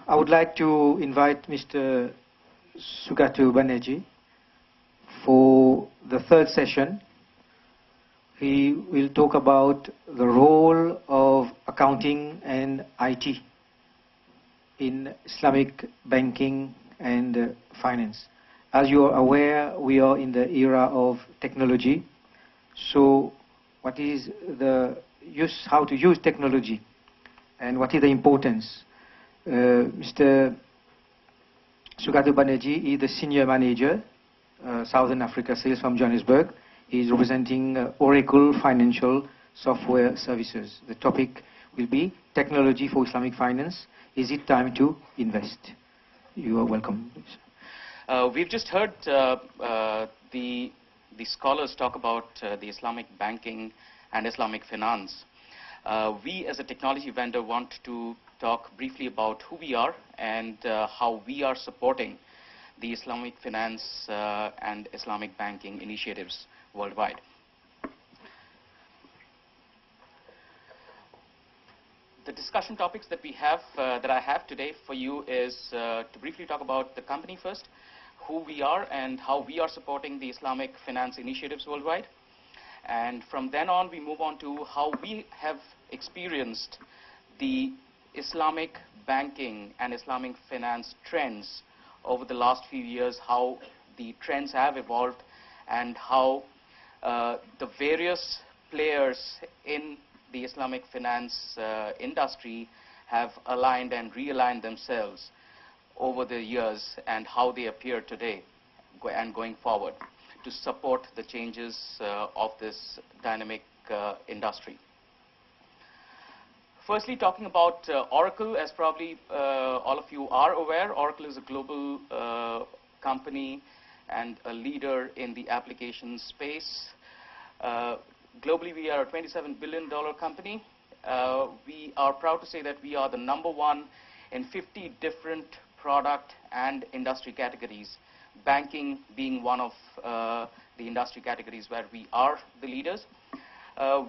I would like to invite Mr. Sugatu Banerjee for the third session. He will talk about the role of accounting and IT in Islamic banking and finance. As you are aware, we are in the era of technology. So what is the use, how to use technology, and what is the importance? Mr. Sugatu Banerjee is the Senior Manager, Southern Africa Sales from Johannesburg. He is representing Oracle Financial Software Services. The topic will be Technology for Islamic Finance. Is it time to invest? You are welcome. We've just heard the scholars talk about the Islamic banking and Islamic finance. We as a technology vendor want to talk briefly about who we are and how we are supporting the Islamic finance and Islamic banking initiatives worldwide. The discussion topics that we have, that I have today for you, is to briefly talk about the company first, who we are and how we are supporting the Islamic finance initiatives worldwide. And from then on, we move on to how we have experienced the Islamic banking and Islamic finance trends over the last few years, how the trends have evolved, and how the various players in the Islamic finance industry have aligned and realigned themselves over the years, and how they appear today and going forward to support the changes of this dynamic industry. Firstly, talking about Oracle, as probably all of you are aware, Oracle is a global company and a leader in the application space. Globally, we are a $27 billion company. We are proud to say that we are the #1 in 50 different product and industry categories, banking being one of the industry categories where we are the leaders.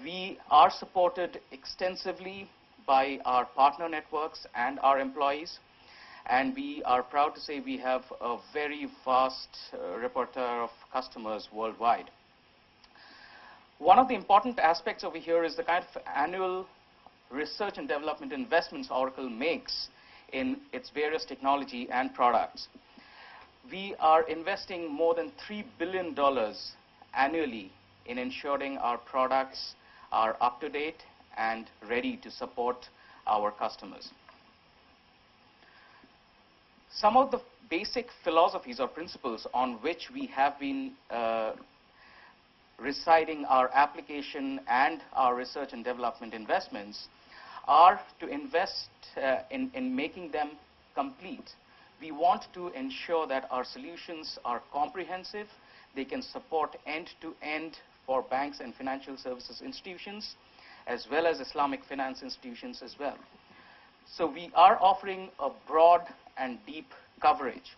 We are supported extensively by our partner networks and our employees, and we are proud to say we have a very vast repertoire of customers worldwide. One of the important aspects over here is the kind of annual research and development investments Oracle makes in its various technology and products. We are investing more than $3 billion annually in ensuring our products are up to date and ready to support our customers. Some of the basic philosophies or principles on which we have been residing our application and our research and development investments are to invest in making them complete. We want to ensure that our solutions are comprehensive. They can support end-to-end for banks and financial services institutions, as well as Islamic finance institutions as well. So we are offering a broad and deep coverage.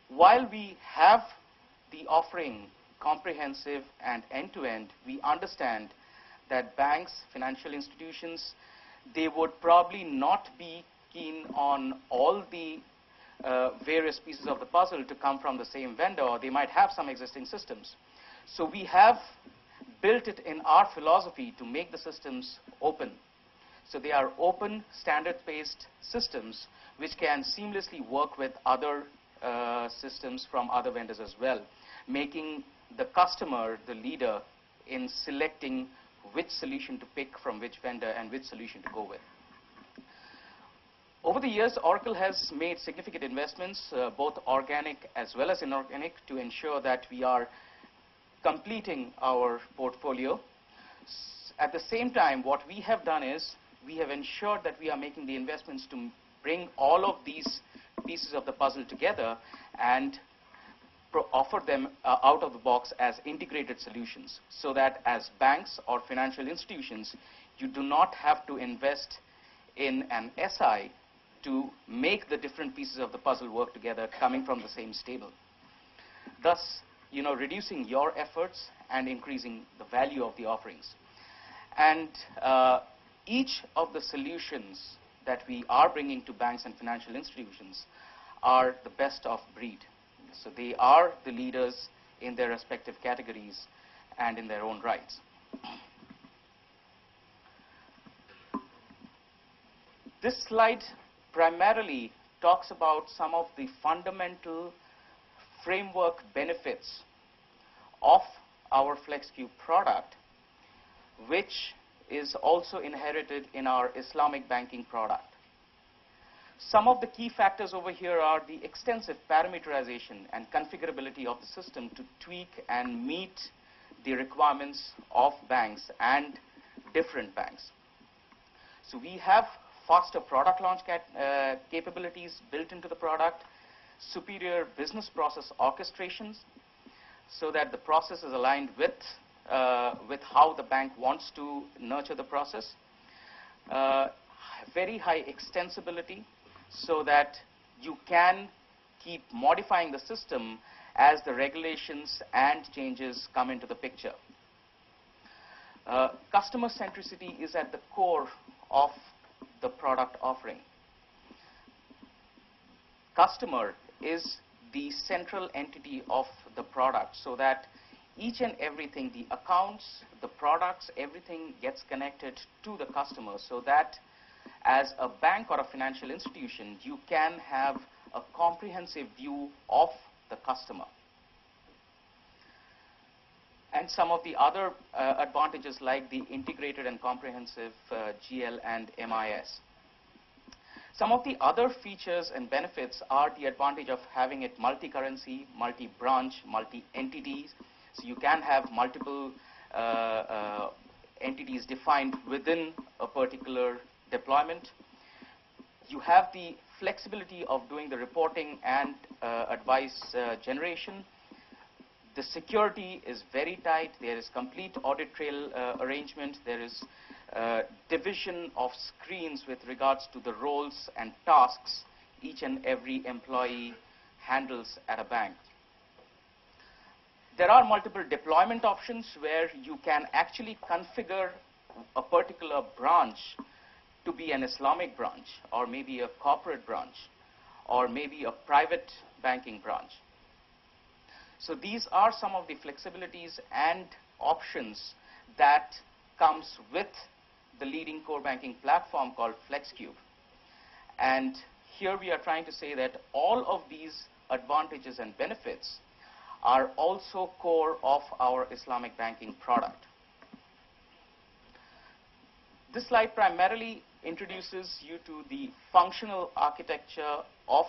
While we have the offering comprehensive and end-to-end, we understand that banks, financial institutions, they would probably not be keen on all the various pieces of the puzzle to come from the same vendor, or they might have some existing systems. So we have built it in our philosophy to make the systems open. So they are open, standard-based systems which can seamlessly work with other systems from other vendors as well, making the customer the leader in selecting which solution to pick from which vendor and which solution to go with. Over the years, Oracle has made significant investments, both organic as well as inorganic, to ensure that we are completing our portfolio. At the same time, what we have done is we have ensured that we are making the investments to bring all of these pieces of the puzzle together and offer them out of the box as integrated solutions, so that as banks or financial institutions, you do not have to invest in an SI to make the different pieces of the puzzle work together coming from the same stable. Thus, reducing your efforts and increasing the value of the offerings. And each of the solutions that we are bringing to banks and financial institutions are the best of breed. So they are the leaders in their respective categories and in their own rights. This slide primarily talks about some of the fundamental framework benefits of our FlexCube product, which is also inherited in our Islamic banking product. Some of the key factors over here are the extensive parameterization and configurability of the system to tweak and meet the requirements of banks and different banks. So we have faster product launch capabilities built into the product, superior business process orchestrations, so that the process is aligned with how the bank wants to nurture the process. Very high extensibility, so that you can keep modifying the system as the regulations and changes come into the picture. Customer centricity is at the core of the product offering. Customer is the central entity of the product, so that each and everything, the accounts, the products, everything gets connected to the customer, so that as a bank or a financial institution, you can have a comprehensive view of the customer. And some of the other advantages, like the integrated and comprehensive GL and MIS. Some of the other features and benefits are the advantage of having it multi-currency, multi-branch, multi-entities. So you can have multiple entities defined within a particular deployment. You have the flexibility of doing the reporting and advice generation. The security is very tight. There is complete audit trail arrangement. There is division of screens with regards to the roles and tasks each and every employee handles at a bank. There are multiple deployment options where you can actually configure a particular branch to be an Islamic branch, or maybe a corporate branch, or maybe a private banking branch. So these are some of the flexibilities and options that comes with the leading core banking platform called FlexCube. And here we are trying to say that all of these advantages and benefits are also core of our Islamic banking product. This slide primarily introduces you to the functional architecture of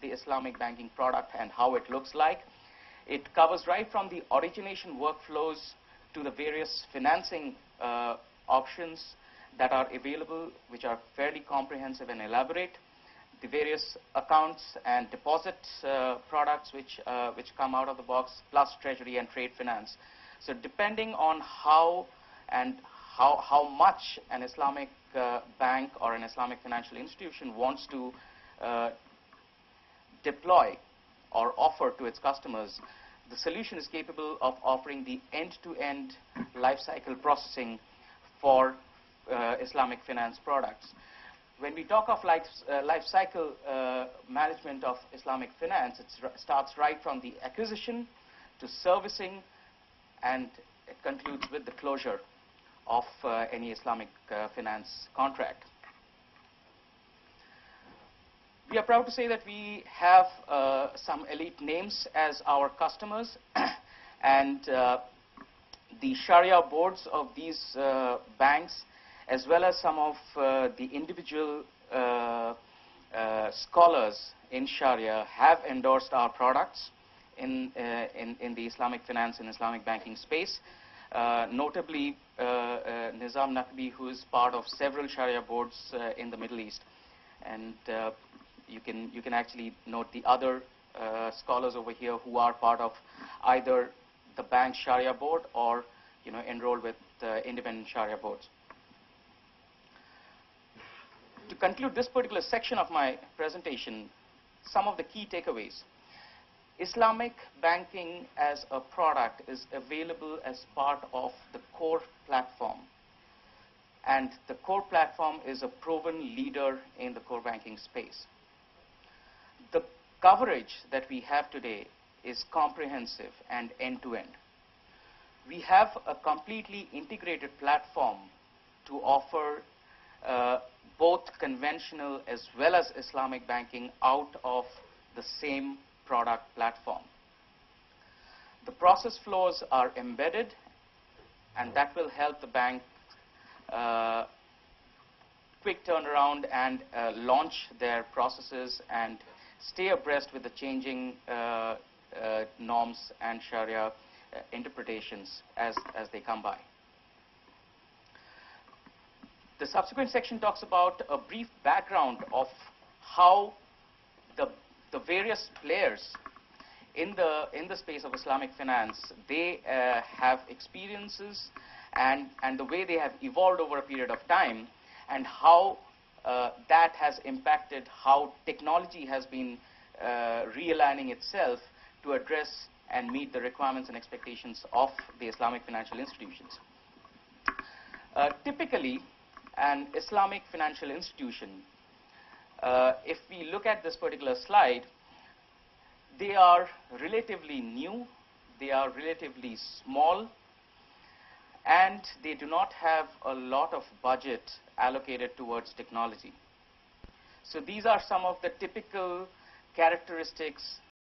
the Islamic banking product and how it looks like. It covers right from the origination workflows to the various financing options that are available, which are fairly comprehensive and elaborate, the various accounts and deposit products which come out of the box, plus treasury and trade finance. So depending on how much an Islamic bank or an Islamic financial institution wants to deploy or offer to its customers, the solution is capable of offering the end-to-end lifecycle processing for Islamic finance products. When we talk of lifecycle management of Islamic finance, it starts right from the acquisition to servicing, and it concludes with the closure of any Islamic finance contract. We are proud to say that we have some elite names as our customers, and the Sharia boards of these banks, as well as some of the individual scholars in Sharia, have endorsed our products in the Islamic finance and Islamic banking space. Notably, Nizam Naqvi, who is part of several Sharia boards in the Middle East. And you can actually note the other scholars over here who are part of either the bank Sharia board or enrolled with independent Sharia boards. To conclude this particular section of my presentation, some of the key takeaways. Islamic banking as a product is available as part of the core platform. and the core platform is a proven leader in the core banking space. The coverage that we have today is comprehensive and end-to-end. We have a completely integrated platform to offer both conventional as well as Islamic banking out of the same product platform. The process flows are embedded, and that will help the bank quick turnaround and launch their processes and stay abreast with the changing norms and Sharia interpretations as they come by. The subsequent section talks about a brief background of how the various players in the space of Islamic finance, they have experiences and the way they have evolved over a period of time, and how that has impacted how technology has been realigning itself to address and meet the requirements and expectations of the Islamic financial institutions. Typically, an Islamic financial institution, if we look at this particular slide, they are relatively new, they are relatively small, and they do not have a lot of budget allocated towards technology. So these are some of the typical characteristics